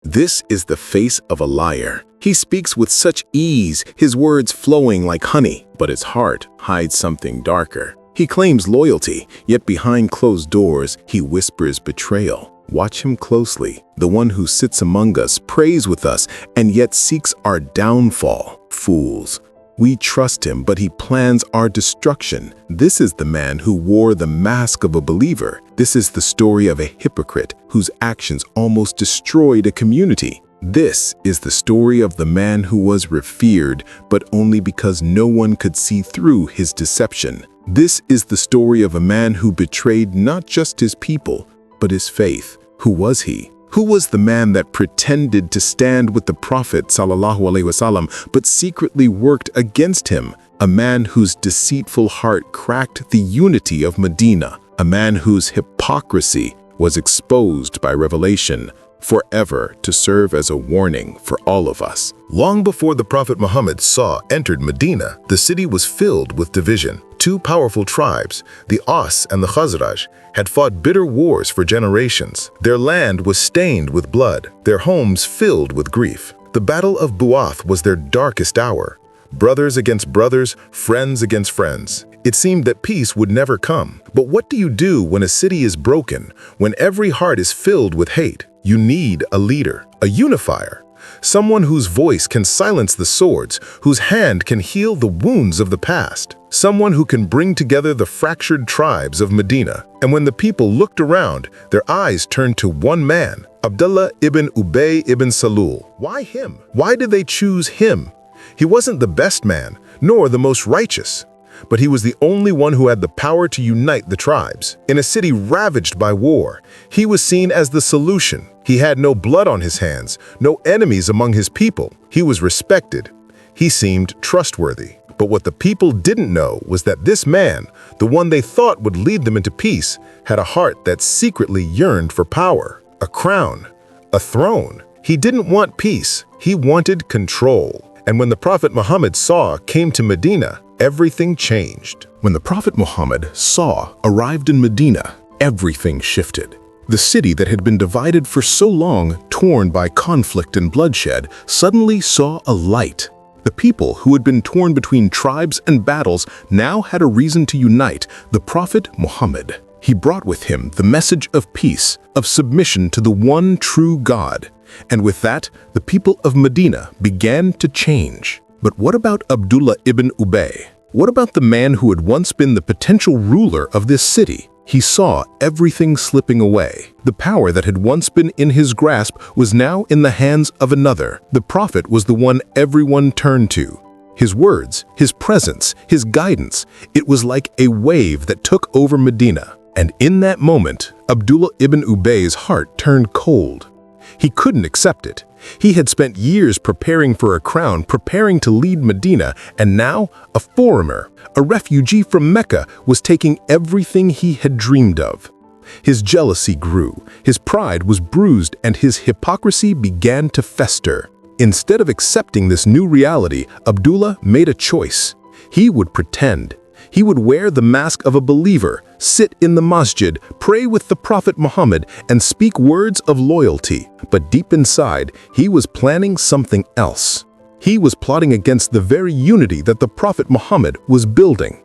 This is the face of a liar. He speaks with such ease, his words flowing like honey, but his heart hides something darker. He claims loyalty, yet behind closed doors, he whispers betrayal. Watch him closely. The one who sits among us, prays with us, and yet seeks our downfall. Fools. We trust him, but he plans our destruction. This is the man who wore the mask of a believer. This is the story of a hypocrite whose actions almost destroyed a community. This is the story of the man who was revered, but only because no one could see through his deception. This is the story of a man who betrayed not just his people, but his faith. Who was he? Who was the man that pretended to stand with the Prophet ﷺ, but secretly worked against him? A man whose deceitful heart cracked the unity of Medina. A man whose hypocrisy was exposed by revelation, forever to serve as a warning for all of us. Long before the Prophet Muhammad entered Medina, the city was filled with division. Two powerful tribes, the Aus and the Khazraj, had fought bitter wars for generations. Their land was stained with blood, their homes filled with grief. The Battle of Bu'ath was their darkest hour. Brothers against brothers, friends against friends. It seemed that peace would never come. But what do you do when a city is broken, when every heart is filled with hate? You need a leader, a unifier. Someone whose voice can silence the swords, whose hand can heal the wounds of the past. Someone who can bring together the fractured tribes of Medina. And when the people looked around, their eyes turned to one man, Abdullah ibn Ubay ibn Salul. Why him? Why did they choose him? He wasn't the best man, nor the most righteous. But he was the only one who had the power to unite the tribes. In a city ravaged by war, he was seen as the solution. He had no blood on his hands, no enemies among his people. He was respected. He seemed trustworthy. But what the people didn't know was that this man, the one they thought would lead them into peace, had a heart that secretly yearned for power, a crown, a throne. He didn't want peace. He wanted control. And when the Prophet Muhammad came to Medina, everything changed. When the Prophet Muhammad arrived in Medina, everything shifted. The city that had been divided for so long, torn by conflict and bloodshed, suddenly saw a light. The people who had been torn between tribes and battles now had a reason to unite: the Prophet Muhammad. He brought with him the message of peace, of submission to the one true God. And with that, the people of Medina began to change. But what about Abdullah ibn Ubay? What about the man who had once been the potential ruler of this city? He saw everything slipping away. The power that had once been in his grasp was now in the hands of another. The Prophet was the one everyone turned to. His words, his presence, his guidance, it was like a wave that took over Medina. And in that moment, Abdullah ibn Ubay's heart turned cold. He couldn't accept it. He had spent years preparing for a crown, preparing to lead Medina, and now a foreigner, a refugee from Mecca, was taking everything he had dreamed of. His jealousy grew, his pride was bruised, and his hypocrisy began to fester. Instead of accepting this new reality, Abdullah made a choice. He would pretend. He would wear the mask of a believer, sit in the masjid, pray with the Prophet Muhammad, and speak words of loyalty. But deep inside, he was planning something else. He was plotting against the very unity that the Prophet Muhammad was building.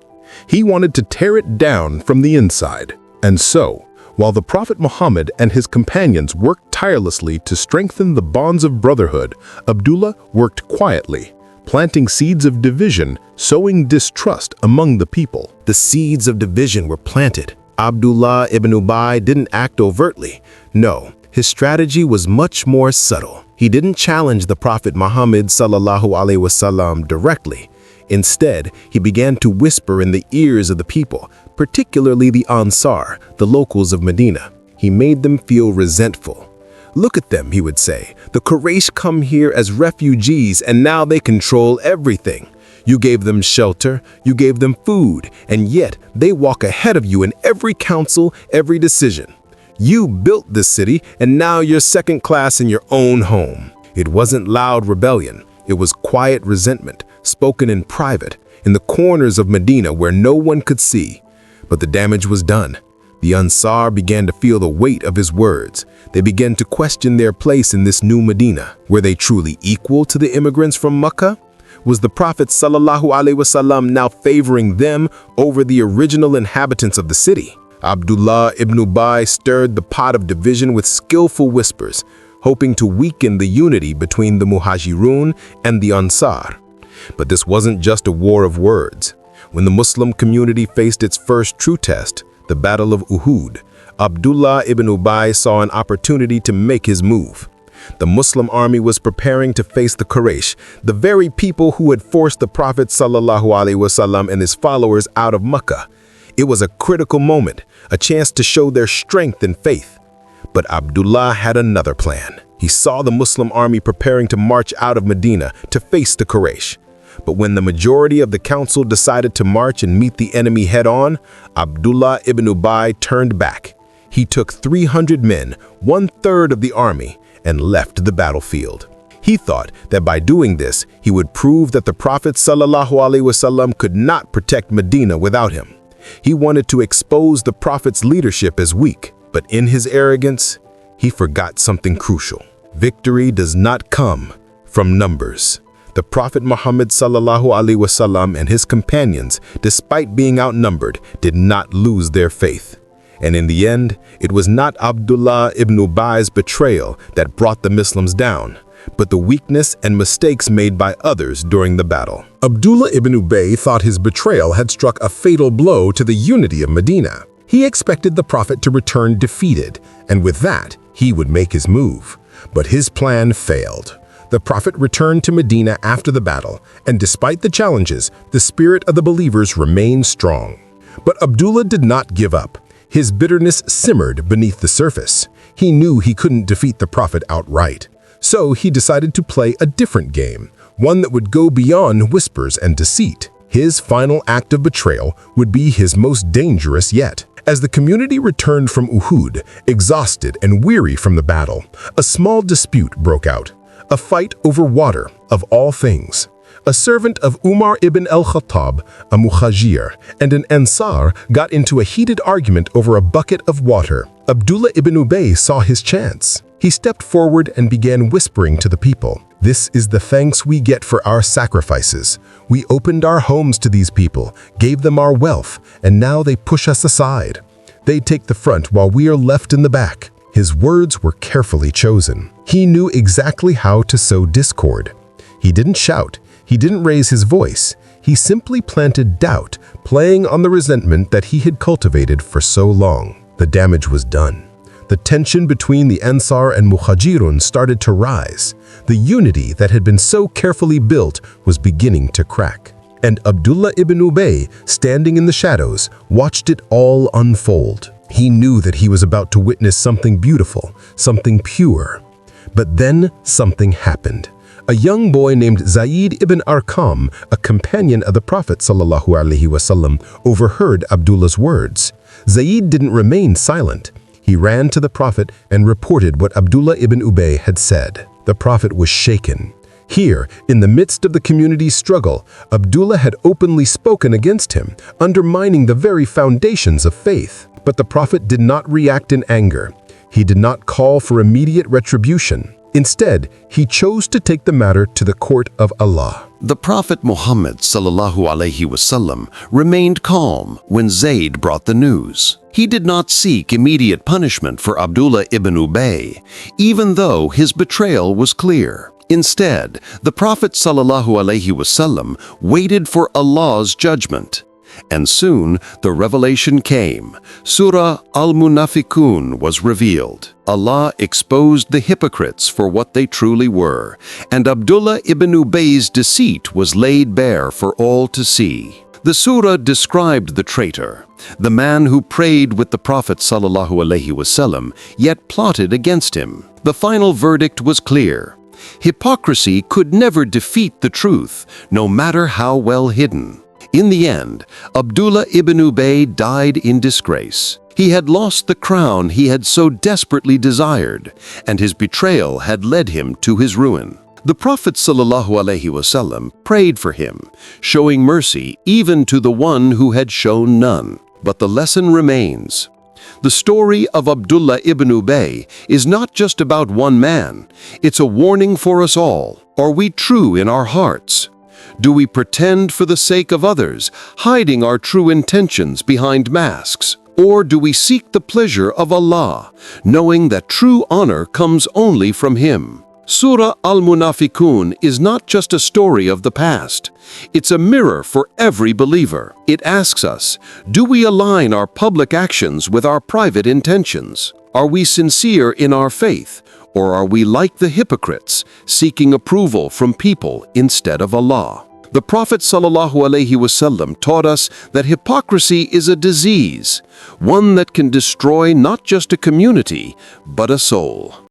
He wanted to tear it down from the inside. And so, while the Prophet Muhammad and his companions worked tirelessly to strengthen the bonds of brotherhood, Abdullah worked quietly, planting seeds of division, sowing distrust among the people. The seeds of division were planted. Abdullah ibn Ubay didn't act overtly. No, his strategy was much more subtle. He didn't challenge the Prophet Muhammad ﷺ directly. Instead, he began to whisper in the ears of the people, particularly the Ansar, the locals of Medina. He made them feel resentful. Look at them, he would say. The Quraysh come here as refugees and now they control everything. You gave them shelter, you gave them food, and yet they walk ahead of you in every council, every decision. You built this city and now you're second class in your own home. It wasn't loud rebellion. It was quiet resentment, spoken in private, in the corners of Medina where no one could see. But the damage was done. The Ansar began to feel the weight of his words. They began to question their place in this new Medina. Were they truly equal to the immigrants from Mecca? Was the Prophet ﷺ now favoring them over the original inhabitants of the city? Abdullah ibn Ubay stirred the pot of division with skillful whispers, hoping to weaken the unity between the Muhajirun and the Ansar. But this wasn't just a war of words. When the Muslim community faced its first true test, the Battle of Uhud, Abdullah ibn Ubay saw an opportunity to make his move. The Muslim army was preparing to face the Quraysh, the very people who had forced the Prophet ﷺ and his followers out of Mecca. It was a critical moment, a chance to show their strength and faith. But Abdullah had another plan. He saw the Muslim army preparing to march out of Medina to face the Quraysh. But when the majority of the council decided to march and meet the enemy head-on, Abdullah ibn Ubay turned back. He took 300 men, 1/3 of the army, and left the battlefield. He thought that by doing this, he would prove that the Prophet ﷺ could not protect Medina without him. He wanted to expose the Prophet's leadership as weak, but in his arrogance, he forgot something crucial. Victory does not come from numbers. The Prophet Muhammad ﷺ and his companions, despite being outnumbered, did not lose their faith. And in the end, it was not Abdullah ibn Ubay's betrayal that brought the Muslims down, but the weakness and mistakes made by others during the battle. Abdullah ibn Ubay thought his betrayal had struck a fatal blow to the unity of Medina. He expected the Prophet to return defeated, and with that, he would make his move. But his plan failed. The Prophet returned to Medina after the battle, and despite the challenges, the spirit of the believers remained strong. But Abdullah did not give up. His bitterness simmered beneath the surface. He knew he couldn't defeat the Prophet outright. So he decided to play a different game, one that would go beyond whispers and deceit. His final act of betrayal would be his most dangerous yet. As the community returned from Uhud, exhausted and weary from the battle, a small dispute broke out. A fight over water, of all things. A servant of Umar ibn al-Khattab, a Muhajir, and an Ansar got into a heated argument over a bucket of water. Abdullah ibn Ubay saw his chance. He stepped forward and began whispering to the people, "This is the thanks we get for our sacrifices. We opened our homes to these people, gave them our wealth, and now they push us aside. They take the front while we are left in the back." His words were carefully chosen. He knew exactly how to sow discord. He didn't shout. He didn't raise his voice. He simply planted doubt, playing on the resentment that he had cultivated for so long. The damage was done. The tension between the Ansar and Muhajirun started to rise. The unity that had been so carefully built was beginning to crack. And Abdullah ibn Ubay, standing in the shadows, watched it all unfold. He knew that he was about to witness something beautiful, something pure. But then something happened. A young boy named Zayd ibn Arqam, a companion of the Prophet ﷺ, overheard Abdullah's words. Zayd didn't remain silent. He ran to the Prophet and reported what Abdullah ibn Ubay had said. The Prophet was shaken. Here, in the midst of the community's struggle, Abdullah had openly spoken against him, undermining the very foundations of faith. But the Prophet did not react in anger. He did not call for immediate retribution. Instead, he chose to take the matter to the court of Allah. The Prophet Muhammad ﷺ remained calm when Zayd brought the news. He did not seek immediate punishment for Abdullah ibn Ubay, even though his betrayal was clear. Instead, the Prophet ﷺ waited for Allah's judgment. And soon, the revelation came. Surah Al-Munāfiqūn was revealed. Allah exposed the hypocrites for what they truly were, and Abdullah ibn Ubay's deceit was laid bare for all to see. The surah described the traitor, the man who prayed with the Prophet ﷺ, yet plotted against him. The final verdict was clear. Hypocrisy could never defeat the truth, no matter how well hidden. In the end, Abdullah ibn Ubay died in disgrace. He had lost the crown he had so desperately desired, and his betrayal had led him to his ruin. The Prophet ﷺ prayed for him, showing mercy even to the one who had shown none. But the lesson remains. The story of Abdullah ibn Ubay is not just about one man. It's a warning for us all. Are we true in our hearts? Do we pretend for the sake of others, hiding our true intentions behind masks? Or do we seek the pleasure of Allah, knowing that true honor comes only from Him? Surah Al-Munāfiqūn is not just a story of the past. It's a mirror for every believer. It asks us, do we align our public actions with our private intentions? Are we sincere in our faith? Or are we like the hypocrites, seeking approval from people instead of Allah? The Prophet ﷺ taught us that hypocrisy is a disease, one that can destroy not just a community, but a soul.